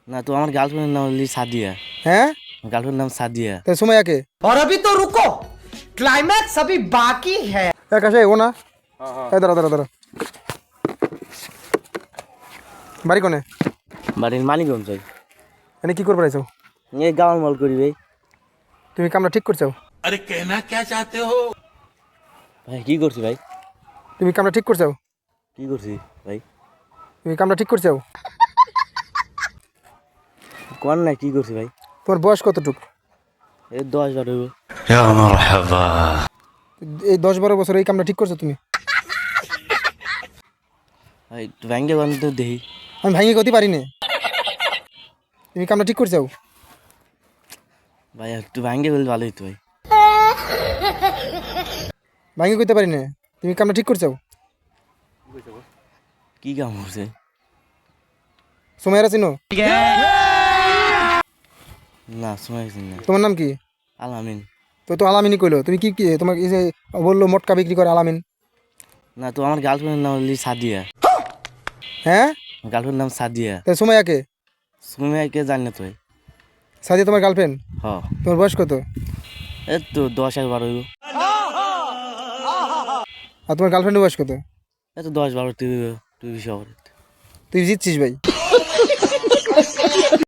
না তো আমার গার্লফ্রেন্ডের নাম হলি সাদিয়া। হ্যাঁ গার্লফ্রেন্ডের নাম সাদিয়া। তাই সুমাইয়া কে? और अभी तो रुको, क्लाइमैक्स अभी बाकी है। কাছে ও না? এই দাঁড়া দাঁড়া দাঁড়া, বাড়ি কোনে? বাড়ির মানিকগঞ্জ ভাই। এনে কি করবে আইছো? এই গাওয়ার মল করি ভাই। তুমি কামটা ঠিক করছো? ভাই কি করছি ভাই? তুমি কামটা ঠিক করছো? কি করছি ভাই? তুমি কামটা ঠিক করছো? কোন না কি করছি ভাই? তোমার বয়স কতটুকু? এই 10-12 হইব। এই 10-12 বছর এই কামটা ঠিক করছো তুমি? ভাই একটু ব্যাংকে বান্ধব তো দেখি। আমি ভাঙিয়ে করতে পারি না। তুমি কামটা ঠিক করছো? ভাই একটু ব্যাংকে বললে ভালো হইতো ভাই। ভাঙিয়ে করতে পারি না, তুমি কামটা ঠিক করছো? কি কাম করছে? সুমাইয়া চিনো? না শুনেছি না। তোমার নাম কি? আলামিন। তো আলামিনই কইলো, তুমি কি কি তোমার এই যে বললো মটকা বিক্রি করে আলামিন? না তো আমার গার্লফ্রেন্ডের নাম হলি সাদিয়া। হ্যাঁ গার্লফ্রেন্ডের নাম সাদিয়া। তাই সুমাইয়া কে? সুমিয়াকে জানি না তো ভাই। সাদিয়া তোমার গার্লফ্রেন্ড? হ তোমার বয়স কত? এই তো 10-12 হইব। আর তোমার গার্লফ্রেন্ডের বয়স কত? এই তো 10-12 তুই বেশি হবে। তুই জিতছিস ভাই।